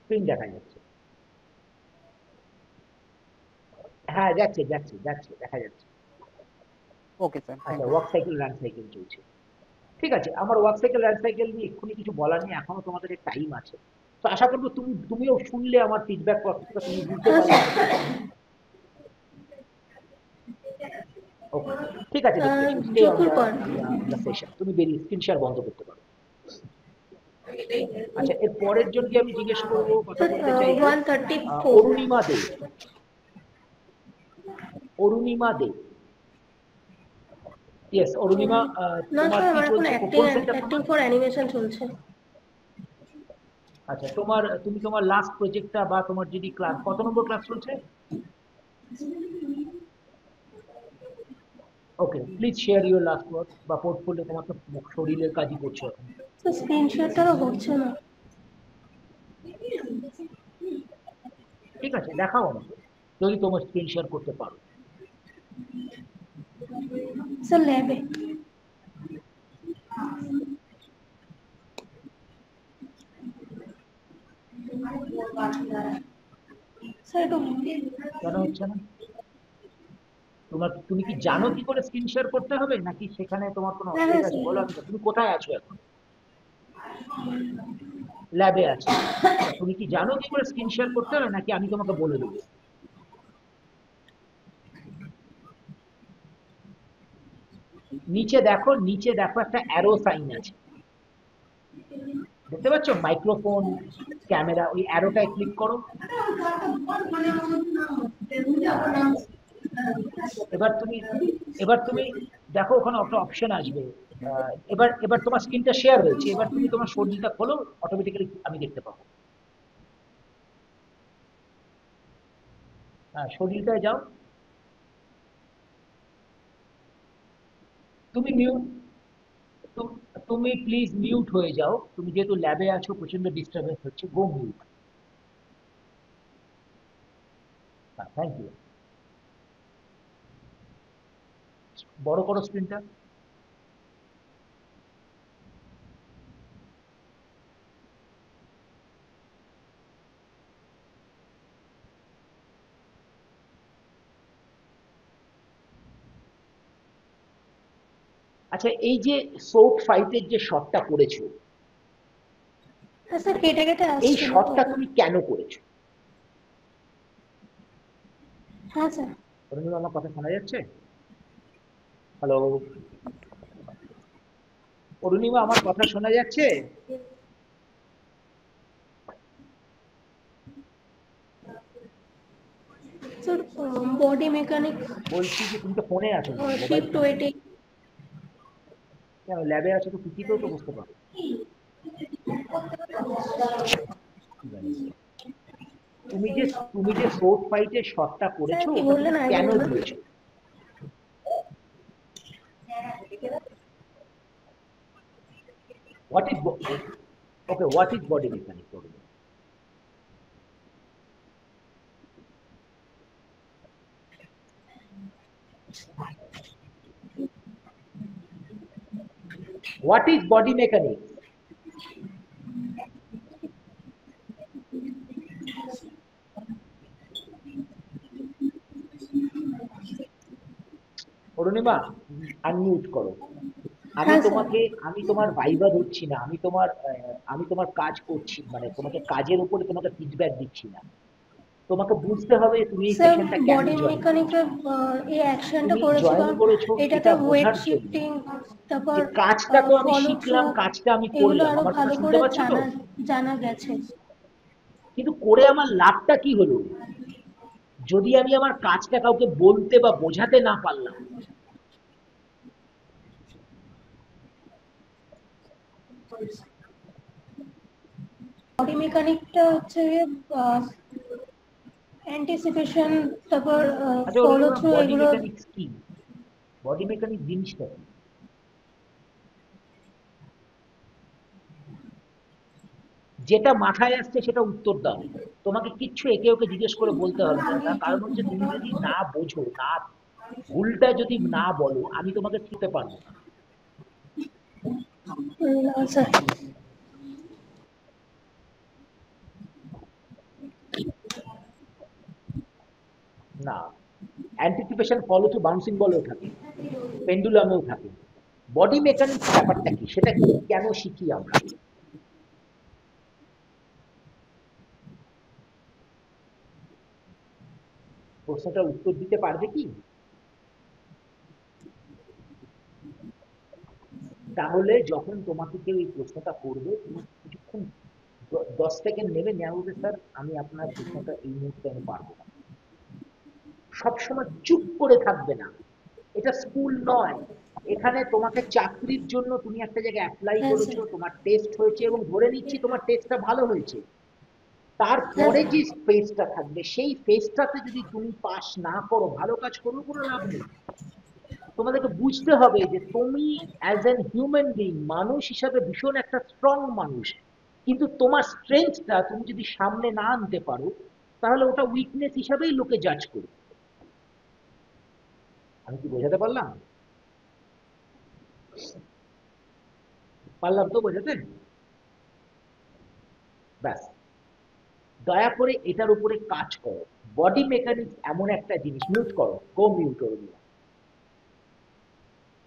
স্ক্রিন দেখা যাচ্ছে? হ্যাঁ, যাচ্ছে যাচ্ছে যাচ্ছে, দেখা যাচ্ছে। ওকে স্যার, থ্যাংক আচ্ছা, you. Work cycle run cycle চলছে। ঠিক আছে, আমার ওয়ার্ক সাইকেল রান সাইকেল নিয়ে এক্ষুনি কিছু বলার নেই, এখনো তোমাদের টাইম আছে। তো আশা করবো তুমিও শুনলে আমার ফিডব্যাক প্রসেসটা, তুমি বুঝতে পারলে। ওকে, ঠিক আছে Diptesh, stay on the session. তুমি বেরিয়ে স্ক্রিন শেয়ার বন্ধ করতে পারো। আচ্ছা, এর পরের জনকে আমি জিজ্ঞেস করবো, কথা বলতে চাইবো 134 অরুণিমা দে। অরুণিমা দে, ইয়েস অরুণিমা, না তোমার স্যার, কি আমার এখন চলছে, অ্যাক্টিং কোন সেন্টার অ্যাক্টিং তোমার? ফর অ্যানিমেশন চলছে। আচ্ছা, তুমি তোমার লাস্ট প্রজেক্টটা বা তোমার যদি ক্লাস, কত নম্বর ক্লাস চলছে? Okay, please share your last work বা পোর্টফোলিও। তোমার তো শরীরের কাজই করছো এখন। স্যার স্ক্রিনশটটাও হচ্ছে না। ঠিক আছে, দেখাও আমাকে যদি তোমার স্ক্রিন শেয়ার করতে পারো। স্যার ল্যাবে। স্যার একটু কেন হচ্ছে না? তুমি কি জানো কি করে স্ক্রিন শেয়ার করতে হবে, নাকি সেখানে তোমার কোনো হ্যাঁ অসুবিধা হ্যাঁ আছে? স্যার। বলো আমাকে, তুমি কোথায় আছো এখন? ল্যাবে আছো? তুমি কি জানো কি করে স্ক্রিন শেয়ার করতে হবে, নাকি আমি তোমাকে বলে দেবো? নিচে দেখো একটা অ্যারো সাইন আছে, দেখতে পাচ্ছ? মাইক্রোফোন, ক্যামেরা, ওই অ্যারোটায় ক্লিক করো। এবার তুমি দেখো, ওখানে একটা অপশন আসবে। এবার তোমার স্ক্রিনটা শেয়ার হয়েছে, এবার তুমি তোমার শরীরটা খোলো, অটোমেটিক্যালি আমি দেখতে পাবো। হ্যাঁ, শরীরটায় যাও। তুমি মিউট তুমি প্লিজ মিউট হয়ে যাও, তুমি যেহেতু ল্যাবে আছো, প্রচন্ড ডিস্টারবেন্স হচ্ছে, গো মিউট। হ্যাঁ, থ্যাংক ইউ। বড় করো স্ক্রিনটা। আচ্ছা, এই যে সোপ ফাইটের যে শটটা করেছো, হ্যাঁ স্যার, কেটে কেটে এই আসছিল শটটা তখন। তুমি কেন করেছো? হ্যাঁ স্যার। অরুণিমা, আমার কথা শোনা যাচ্ছে? হ্যালো অরুণিমা, আমার কথা শোনা যাচ্ছে? স্যার বডি মেকানিক বলছি যে তুমি তো ফোনে আছো, মোবাইল শিফট ফোন। ওয়েটিং। কেন ল্যাবে আছো, তো পিসিতেও তো বুঝতে পারো। তুমি যে সোর্স ফাইটের শটটা স্যার করেছো, কি ওটা তুমি বললেন আগে কেন বলবেন? দিয়েছো? What is okay, what is body mechanic? What is body mechanic? Arunima, unmute করো। হ্যাঁ স্যার। আমি তোমার ভাইবা ধরছি না, আমি তোমার কাজ করছি, মানে তোমাকে কাজের উপরে তোমাকে ফিডব্যাক দিচ্ছি না। তোমাকে বুঝতে হবে তুমি এই স্যার সেশনটা কেন বডি জয়েন মেকানিকের এই অ্যাকশনটা তুমি করেছি জয়েন কারণ করেছো এটাতে এটা ওয়েট বোঝার জন্য শিফটিং তারপর যে কাজটা তো আমি ফলো থ্রু শিখলাম, কাজটা আমি এগুলো করলাম, আরো আমার কথা ভালো শুনতে করে পাচ্ছ তো? জানা গেছে। কিন্তু করে আমার লাভটা কি হলো যদি আমি আমার কাজটা কাউকে বলতে বা বোঝাতে না পারলাম? বডি মেকানিকটা হচ্ছে অ্যান্টিসিপেশন তারপর আচ্ছা ফলো ওরকম থ্রু বডি এগুলো। মেকানিক্স কি? বডি মেকানিক জিনিসটা কি? যেটা মাথায় আসছে সেটা উত্তর দাও, তোমাকে কিচ্ছু একে ওকে জিজ্ঞেস করে বলতে হবে না। তার কারণ হচ্ছে তুমি যদি না বোঝো, না ভুলটা যদি না বলো, আমি তোমাকে ঠিকতে পারবো না। না স্যার। না, অ্যান্টিসিপেশন ফলো টু বাউন্সিং বলেও থাকে, পেন্ডুলামেও থাকে। বডি মেকানিক্স ব্যাপারটা কি, সেটা কেন শিখি আমরা? প্রশ্নটার উত্তর দিতে পারবে কি? তাহলে যখন তোমাকে কেউ এই প্রশ্নটা করবে, তুমি কিছুক্ষণ 10 সেকেন্ড নেবে, নেওয়া বলবে স্যার আমি আপনার প্রশ্নটা এই মুহূর্তে আমি পারবো না। সবসময় চুপ করে থাকবে না, এটা স্কুল নয়। এখানে তোমাকে চাকরির জন্য তুমি একটা জায়গায় অ্যাপ্লাই হ্যাঁ করেছো, স্যার। তোমার টেস্ট হয়েছে এবং ধরে নিচ্ছি তোমার টেস্টটা ভালো হয়েছে, তারপরে যে ফেজটা থাকবে সেই ফেজটাতে যদি তুমি পাস না করো, ভালো কাজ করো, কোনো লাভ নেই। তোমাদেরকে বুঝতে হবে যে তুমি অ্যাজ এন হিউম্যান বিং, মানুষ হিসাবে ভীষণ একটা স্ট্রং মানুষ, কিন্তু তোমার স্ট্রেংথটা তুমি যদি সামনে না আনতে পারো, তাহলে ওটা উইকনেস হিসাবেই লোকে জাজ করবে। আমি কি বোঝাতে পারলাম? পারলাম তো বোঝাতে? ব্যাস, দয়া করে এটার উপরে কাজ করো। বডি মেকানিক্স এমন একটা জিনিস, মিউট করো, গো মিউট করো।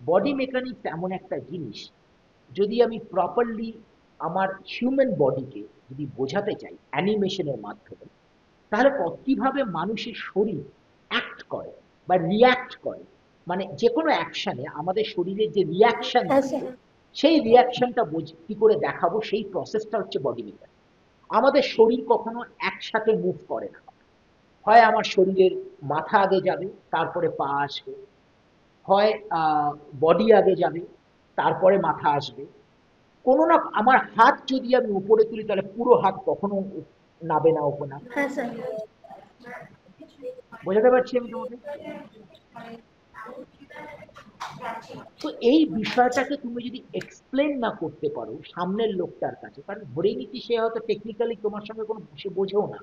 বডি মেকানিক্স এমন একটা জিনিস, যদি আমি প্রপারলি আমার হিউম্যান বডিকে যদি বোঝাতে চাই অ্যানিমেশনের মাধ্যমে, তাহলে কিভাবে মানুষের শরীর অ্যাক্ট করে বা রিয়্যাক্ট করে, মানে যে কোনো অ্যাকশনে আমাদের শরীরের যে রিয়াকশন হ্যাঁ থাকে, স্যার। সেই রিয়াকশনটা কি করে দেখাবো, সেই প্রসেসটা হচ্ছে বডি মেকানিক্স। আমাদের শরীর কখনো একসাথে মুভ করে না, হয় আমার শরীরের মাথা আগে যাবে তারপরে পা আসবে, হয় বডি আগে যাবে তারপরে মাথা আসবে, কোনো না। আমার হাত যদি আমি উপরে তুলি তাহলে পুরো হাত কখনো নাবে না ওপেনা। হ্যাঁ স্যার। বোঝাতে পারছি আমি তোমাকে? তো এই বিষয়টাকে তুমি যদি এক্সপ্লেন না করতে পারো সামনের লোকটার কাছে, কারণ ধরে নিচ্ছি সে হয়তো টেকনিক্যালি তোমার সঙ্গে কোনো সে বোঝেও না,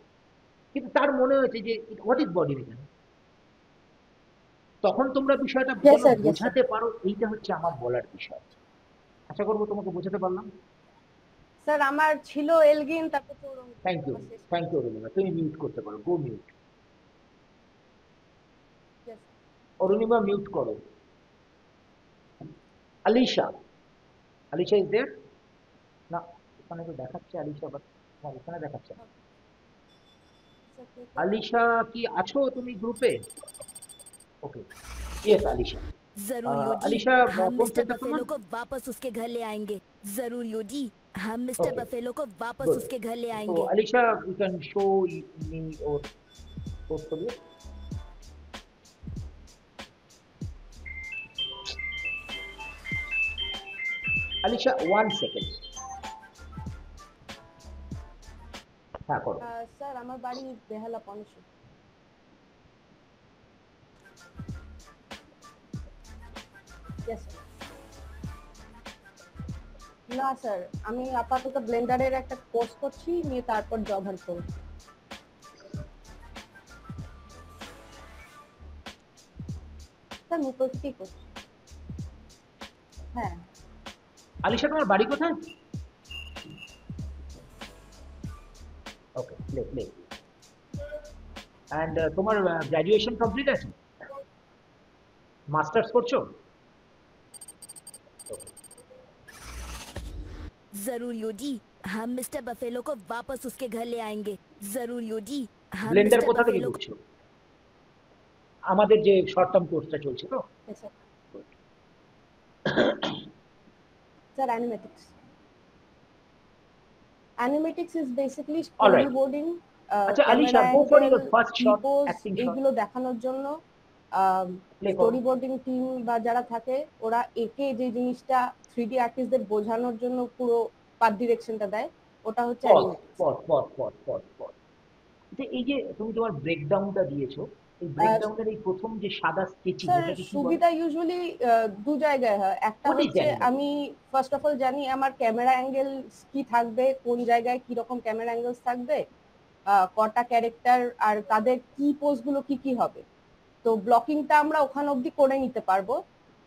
কিন্তু তার মনে হয়েছে যে হোয়াট ইজ বডি মেকানিক্স, তখন তোমরা বিষয়টা Yes, যেন sir. Yes, sir. বোঝাতে পারো, এইটা হচ্ছে আমার বলার বিষয়। আশা করবো তোমাকে বোঝাতে পারলাম। স্যার আমার ছিল এলগিন, তারপর তো thank you, thank you Arunima. তুমি মিউট করতে পারো, গো মিউট। অরুণিমা মিউট করো। Alisha, Alisha is there? না, এখানে তো দেখাচ্ছে আলিশা, বাট এখানে দেখাচ্ছে না। আলিশা কি আছো তুমি গ্রুপে? ওকে, ইয়েস আলিশা। जरूर योजी, अलीशा, हम कौन मिस्टर सेंटर बफेलो तुम्हारा? को वापस उसके घर ले आएंगे। जरूर योजी, हम मिस्टर Okay. बफेलो को वापस Good. उसके घर ले So आएंगे। Alisha, you can show me or portfolio. Alisha, 1 second. হ্যাঁ করো। স্যার আমার বাড়ি বেহালা পঞ্চম। না স্যার, আমি আপাতত ব্লেন্ডারের একটা কোর্স করছি, নিয়ে তারপর জব হান্ট করব। স্যার মুখস্থি করছি। হ্যাঁ। আলিশা তোমার বাড়ি কোথায়? ওকে, প্লে প্লে। এন্ড তোমার গ্র্যাজুয়েশন কমপ্লিট আছে? মাস্টার্স করছো? जरूर योजी, हम मिस्टर बफेलो को वापस उसके घर ले आएंगे। जरूर योजी, हाँ ব্লেন্ডার मिस्टर কোথা থেকে बफेलो করছো? আমাদের যে শর্ট টার্ম কোর্সটা চলছে তো? Sir, animatics. Animatics is basically All right. storyboarding, আচ্ছা Alisha, camera go for angle, your first shot, pose, acting shot. এইগুলো দেখানোর জন্য প্লে করো। স্টোরিবোর্ডিং টিম বা যারা থাকে ওরা একে যে জিনিসটা 3D আর্টিস্টদের বোঝানোর জন্য পুরো পাথ ডিরেকশনটা দেয়, ওটা হচ্ছে pose animatics. Pose pose pose pose pose. এই যে তুমি তোমার ব্রেকডাউনটা দিয়েছো, এই ব্রেকডাউনের এই প্রথম যে সাদা স্কেচিং, স্যার এটাকে কি বলে? সুবিধা ইউজুয়ালি দু জায়গায় হয়। একটা What is হচ্ছে animatic? আমি ফার্স্ট অফ অল জানি আমার ক্যামেরা অ্যাঙ্গেল কি থাকবে, কোন জায়গায় কি রকম ক্যামেরা অ্যাঙ্গেলস থাকবে, কটা ক্যারেক্টার আর তাদের কি পোজগুলো কি হবে। তো ব্লকিংটা আমরা ওখানে অবধি করে নিতে পারবো।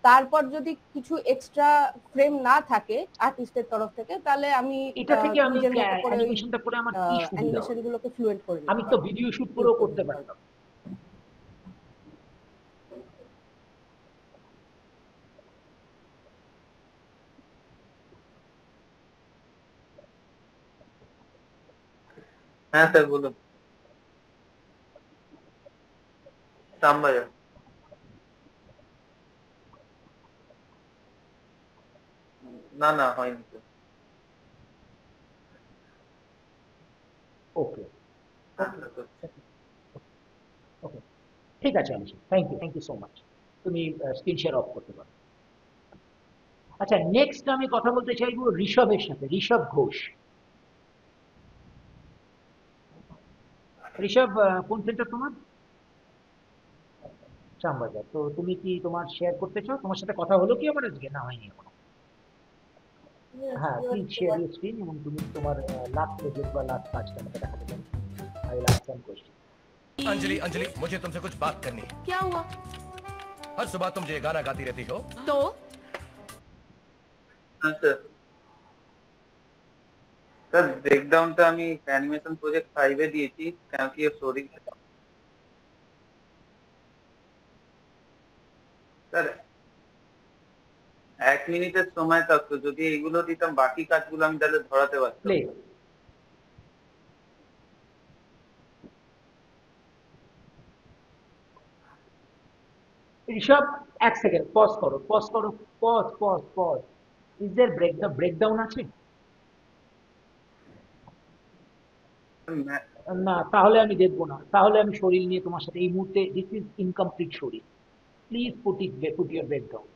তারপর যদি কিছু এক্সট্রা ফ্রেম না থাকে আর্টিস্টের তরফ থেকে, তাহলে আমি এটা থেকে আমি নিজের মতো করে ওই অ্যানিমেশনটা করে আমার কি সুবিধা অ্যানিমেশন হবে? গুলোকে ফ্লুয়েন্ট করে নিতে আমি তো পারবো। ভিডিও শুট করেও করতে পারতাম। হ্যাঁ স্যার বলুন। শ্যামবাজার। না না হয়নি স্যার। ওকে ওকে, ঠিক আছে Alisha, thank you so much. তুমি স্ক্রিন শেয়ার অফ করতে পারো। আচ্ছা, নেক্সট আমি কথা বলতে চাইবো ঋষভের সাথে, ঋষভ ঘোষ। ঋষভ, কোন সেন্টার তোমার? শ্যামবাজার। তো তুমি কি তোমার শেয়ার করতে চাও? তোমার সাথে কথা হলো কি আমার আজকে? না হয়নি এখনো। হ্যাঁ, প্লিজ শেয়ার ইউর স্ক্রিন এবং তুমি তোমার লাস্ট প্রজেক্ট বা লাস্ট কাজটা আমাকে দেখাতে পারো। I will ask some question. Anjali Anjali मुझे तुमसे कुछ बात करनी है। क्या हुआ? हर सुबह तुम ये गाना गाती रहती हो। तो হ্যাঁ স্যার। স্যার ব্রেকডাউনটা আমি অ্যানিমেশন প্রজেক্ট 5 এ দিয়েছি, কেন কি এর স্টোরি স্যার 1 মিনিটের সময় থাকতো, যদি এগুলো দিতাম বাকি কাজগুলো আমি তাহলে ধরাতে পারতাম। প্লে। ঋষভ, এক সেকেন্ড পজ করো, পজ করো, পজ। ইজ দেয়ার ব্রেকডাউন আছে? না, তাহলে আমি দেখবো না। তাহলে আমি শরীর নিয়ে তোমার সাথে এই মুহূর্তে, this is incomplete showreel. Please put your breakdown.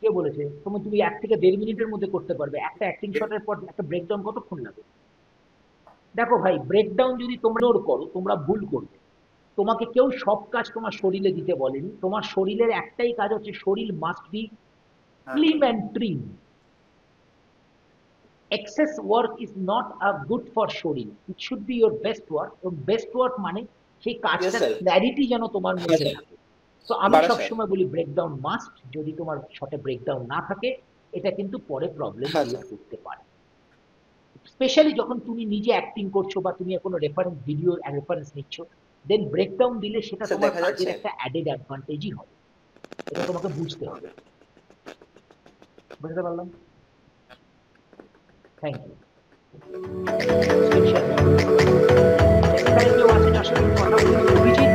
কে বলেছে তুমি 1 থেকে 1.5 মিনিটের মধ্যে করতে পারবে? একটা অ্যাক্টিং শটের পর একটা ব্রেকডাউন কতক্ষণ লাগে? দেখো ভাই, ব্রেকডাউন যদি তোমরা করো, তোমরা ভুল করবে। তোমাকে কেউ সব কাজ তোমার শরীরে দিতে বলেনি। তোমার শরীরের একটাই কাজ হচ্ছে, showreel must be slim and trim. Excess work is not good for showreel. It should be your best work. এবং বেস্ট ওয়ার্ক মানে সেই কাজটার ক্ল্যারিটি যেন তোমার মধ্যে থাকে। তো আমি সবসময় বলি ব্রেকডাউন মাস্ট। যদি তোমার শটে ব্রেকডাউন না থাকে, এটা কিন্তু পরে প্রবলেম ক্রিয়েট করতে পারে। স্পেশালি যখন তুমি নিজে অ্যাক্টিং করছো বা তুমি কোনো রেফারেন্স ভিডিও রেফারেন্স নিচ্ছ, দেন ব্রেকডাউন দিলে সেটা তোমার কাজের একটা অ্যাডেড অ্যাডভান্টেজই হবে। এটা তোমাকে বুঝতে হবে। বুঝতে পারলাম? Thank you. এখানে কেউ আছেন আসলে কথা বলতে? অভিজিৎ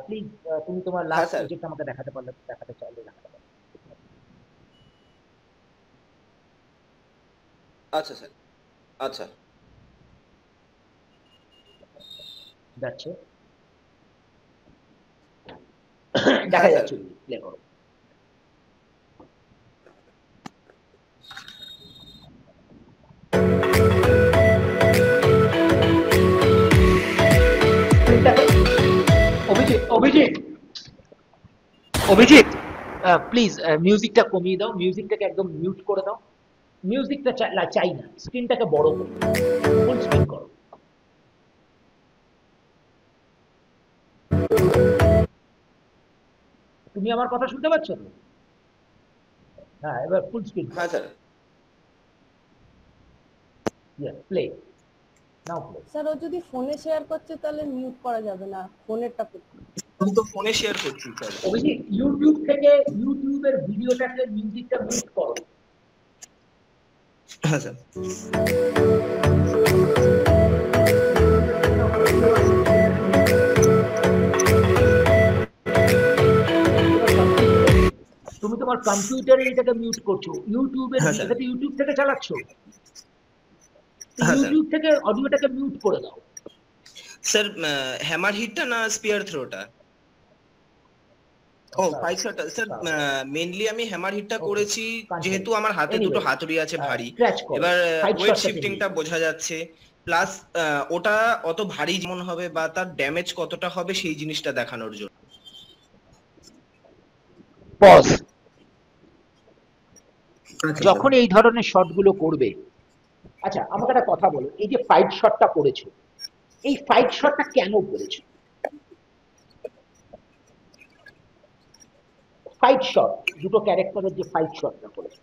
প্লিজ, তুমি তোমার লাস্ট প্রজেক্ট আমাকে দেখাতে চাইলে দেখাতে পারো। আচ্ছা স্যার, আচ্ছা যাচ্ছে, দেখা যাচ্ছে, প্লে করো। অভিজিৎ প্লিজ মিউজিকটা কমিয়ে দাও, মিউজিকটাকে একদম মিউট করে দাও। মিউজিকটা চাই না, স্ক্রিনটাকে বড় করো, ফুল স্ক্রিন করো। তুমি আমার কথা শুনতে পাচ্ছ তো? হ্যাঁ, এবার ফুল স্ক্রিন। হ্যাঁ sir. Play now, play. Sir ও যদি ফোনে শেয়ার করছে তাহলে মিউট করা যাবে না, ফোনেরটা আমি তো ফোনে শেয়ার করছি স্যার। অভিজিৎ ইউটিউবের ভিডিওটাকে মিউজিকটা মিউট করো। হ্যাঁ স্যার। তুমি তোমার কম্পিউটারে এটাকে মিউট করছো, হ্যাঁ স্যার। ইউটিউব থেকে চালাচ্ছো, হ্যাঁ স্যার। ইউটিউব থেকে অডিওটাকে মিউট করে দাও। স্যার হ্যামার হিটটা না স্পিয়ার থ্রোটা? ও ফাইভ শটটা স্যার, মেইনলি আমি হ্যামার হিটটা করেছি যেহেতু আমার হাতে দুটো হাতুড়ি আছে ভারী, এবার ওয়েট শিফটিংটা বোঝা যাচ্ছে, প্লাস ওটা অত ভারী যেমন হবে বা তার ড্যামেজ কতটা হবে সেই জিনিসটা দেখানোর জন্য। পজ। যখন এই ধরনের শটগুলো করবে, আচ্ছা আমাকে একটা কথা বলো, এই যে ফাইট শটটা করেছো, এই ফাইট শটটা কেন করেছো? ফাইট শট, দুটো ক্যারেক্টারের যে ফাইট শটটা করেছো।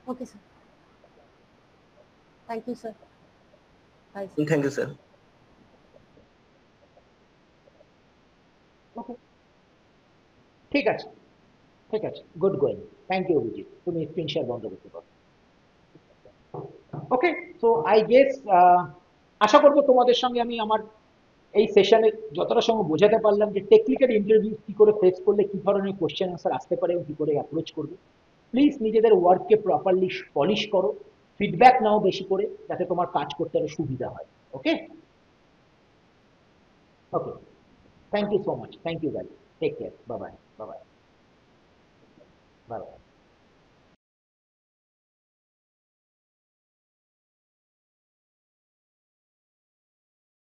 Okay sir, thank you sir. Thank you sir. Okay, ঠিক আছে, ঠিক আছে, good going. Thank you Abhijit, তুমি স্ক্রিন শেয়ার বন্ধ করতে পারো। ওকে, সো আই গেস আশা করবো তোমাদের সঙ্গে আমি আমার এই সেশনে যতটা সময় বোঝাতে পারলাম যে টেকনিক্যাল ইন্টারভিউ কি করে ফেস করলে কি ধরনের কোশ্চেন আনসার আসতে পারে এবং কি করে অ্যাপ্রোচ করবে। প্লিজ নিজেদের ওয়ার্ককে প্রপারলি পলিশ করো, ফিডব্যাক নাও বেশি করে, যাতে তোমার কাজ করতে আরো সুবিধা হয়। Okay, okay, thank you so much, thank you guys, take care, bye bye, bye bye, bye by.